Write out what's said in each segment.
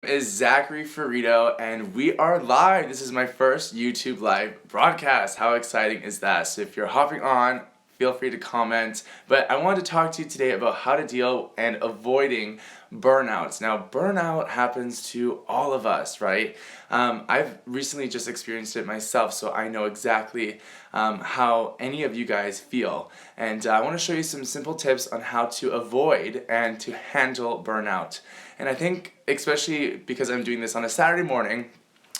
Is Zachary Ferrito, and we are live. This is my first YouTube live broadcast. How exciting is that? So if you're hopping on, feel free to comment. But I wanted to talk to you today about how to deal and avoiding burnouts. Now, burnout happens to all of us, right? I've recently just experienced it myself, so I know exactly how any of you guys feel. And I want to show you some simple tips on how to avoid and to handle burnout. And I think, especially because I'm doing this on a Saturday morning,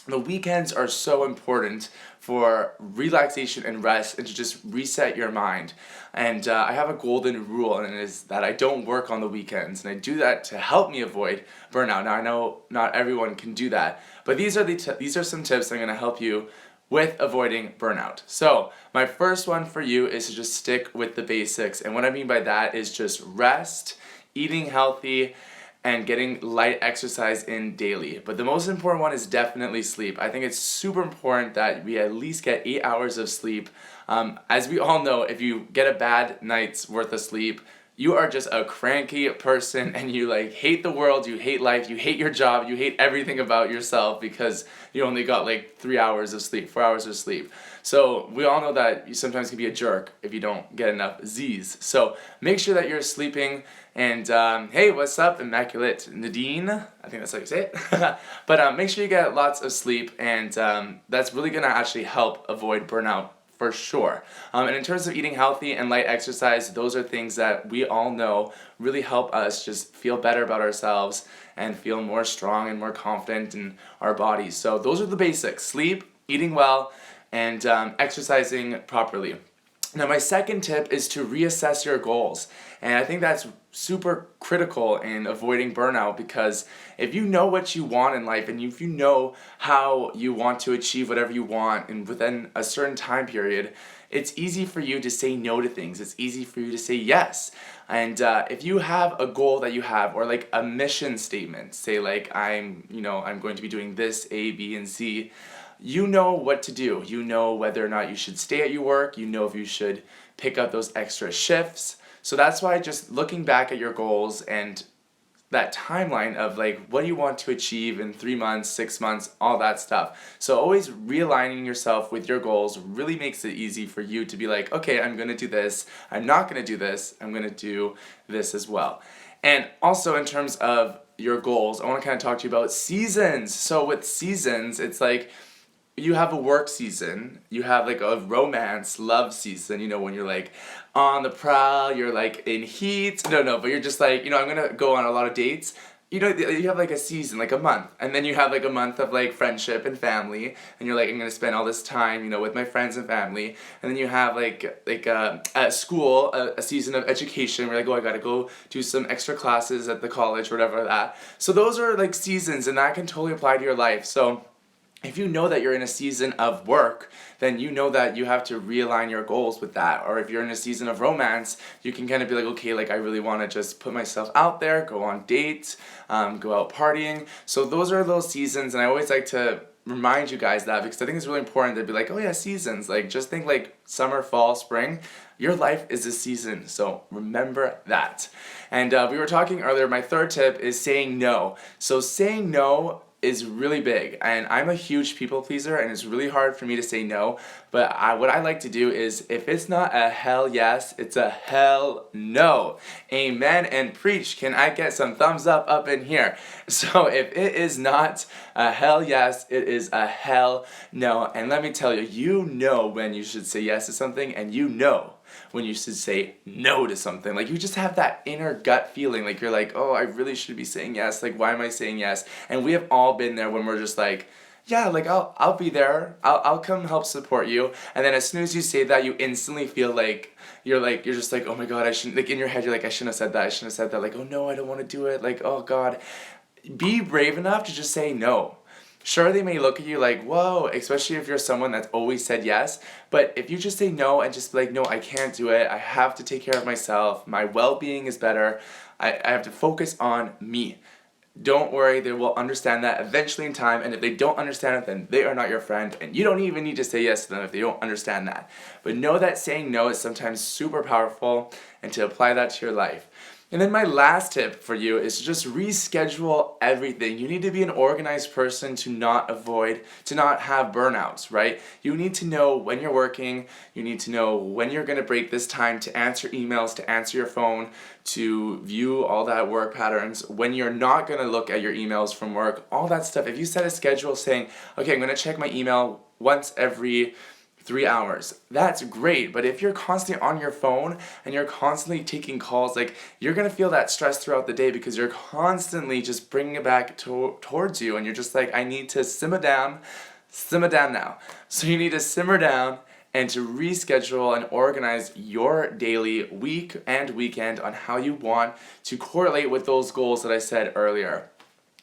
the weekends are so important for relaxation and rest and to just reset your mind. And I have a golden rule, and it is that I don't work on the weekends. And I do that to help me avoid burnout. Now, I know not everyone can do that, but these are some tips that are going to help you with avoiding burnout. So, my first one for you is to just stick with the basics. And what I mean by that is just rest, eating healthy, and getting light exercise in daily. But the most important one is definitely sleep. I think it's super important that we at least get 8 hours of sleep. As we all know, if you get a bad night's worth of sleep, you are just a cranky person and you hate the world, you hate life, you hate your job, you hate everything about yourself because you only got 3 hours of sleep, 4 hours of sleep. So we all know that you sometimes can be a jerk if you don't get enough Z's. So make sure that you're sleeping. And hey, what's up, Immaculate Nadine? I think that's how you say it. But make sure you get lots of sleep, and that's really gonna actually help avoid burnout for sure. And in terms of eating healthy and light exercise, those are things that we all know really help us just feel better about ourselves and feel more strong and more confident in our bodies. So those are the basics: sleep, eating well, and exercising properly. Now, my second tip is to reassess your goals. And I think that's super critical in avoiding burnout, because if you know what you want in life and if you know how you want to achieve whatever you want and within a certain time period, it's easy for you to say no to things. It's easy for you to say yes. And if you have a goal that you have, or a mission statement, say I'm going to be doing this A, B, and C, you know what to do. You know whether or not you should stay at your work. You know if you should pick up those extra shifts. So that's why just looking back at your goals and that timeline of what do you want to achieve in 3 months, 6 months, all that stuff. So always realigning yourself with your goals really makes it easy for you to be okay, I'm going to do this. I'm not going to do this. I'm going to do this as well. And also in terms of your goals, I want to kind of talk to you about seasons. So with seasons, it's you have a work season, you have a romance, love season, when you're on the prowl, you're in heat, but you're just I'm gonna go on a lot of dates. You have a season, a month, and then you have a month of friendship and family, and you're I'm gonna spend all this time, with my friends and family, and then you have at school, a season of education where oh, I gotta go do some extra classes at the college or whatever that. So those are seasons, and that can totally apply to your life. So if you know that you're in a season of work, then you know that you have to realign your goals with that. Or if you're in a season of romance, you can kind of be okay, I really want to just put myself out there, go on dates, go out partying. So those are those seasons, and I always like to remind you guys that, because I think it's really important to be oh yeah, seasons. Just think summer, fall, spring. Your life is a season, so remember that. And we were talking earlier, my third tip is saying no. So saying no is really big, and I'm a huge people pleaser, and it's really hard for me to say no, but what I like to do is, if it's not a hell yes, it's a hell no. Amen and preach. Can I get some thumbs up in here? So if it is not a hell yes, it is a hell no. And let me tell you, you know when you should say yes to something, and you know when you should say no to something. You just have that inner gut feeling, you're oh, I really should be saying yes, why am I saying yes? And we have all been there when we're just yeah, I'll be there, I'll come help support you, and then as soon as you say that, you instantly feel you're just oh my god, I shouldn't, in your head you're I shouldn't have said that, oh no, I don't want to do it, oh god. Be brave enough to just say no. Sure, they may look at you whoa, especially if you're someone that's always said yes, but if you just say no and just be no, I can't do it, I have to take care of myself, my well-being is better, I have to focus on me. Don't worry, they will understand that eventually in time, and if they don't understand it, then they are not your friend, and you don't even need to say yes to them if they don't understand that. But know that saying no is sometimes super powerful, and to apply that to your life. And then my last tip for you is to just reschedule everything. You need to be an organized person to not have burnouts, right? You need to know when you're working, you need to know when you're gonna break this time to answer emails, to answer your phone, to view all that work patterns, when you're not gonna look at your emails from work, all that stuff. If you set a schedule saying, okay, I'm gonna check my email once every 3 hours. That's great, but if you're constantly on your phone and you're constantly taking calls, like you're gonna feel that stress throughout the day because you're constantly just bringing it back towards you, and you're just like, I need to simmer down now. So you need to simmer down and to reschedule and organize your daily week and weekend on how you want to correlate with those goals that I said earlier.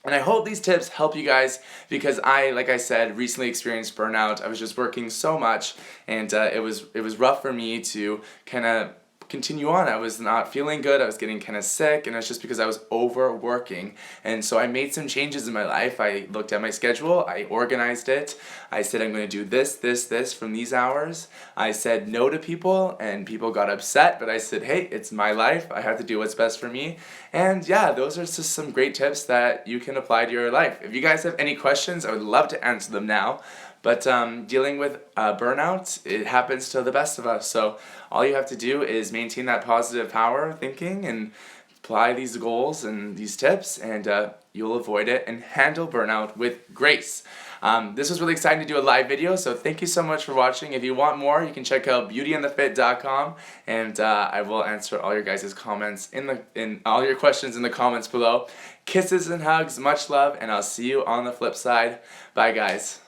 And I hope these tips help you guys because like I said, recently experienced burnout. I was just working so much, and it was rough for me to kind of continue on. I was not feeling good. I was getting kind of sick, and it's just because I was overworking. And so I made some changes in my life. I looked at my schedule. I organized it. I said I'm going to do this from these hours. I said no to people, and people got upset, but I said, hey, it's my life. I have to do what's best for me. And yeah, those are just some great tips that you can apply to your life. If you guys have any questions, I would love to answer them now. But dealing with burnout, it happens to the best of us. So all you have to do is maintain that positive power thinking and apply these goals and these tips, and you'll avoid it and handle burnout with grace. This was really exciting to do a live video, so thank you so much for watching. If you want more, you can check out beautyandthefit.com, and I will answer all your guys' comments in all your questions in the comments below. Kisses and hugs, much love, and I'll see you on the flip side. Bye, guys.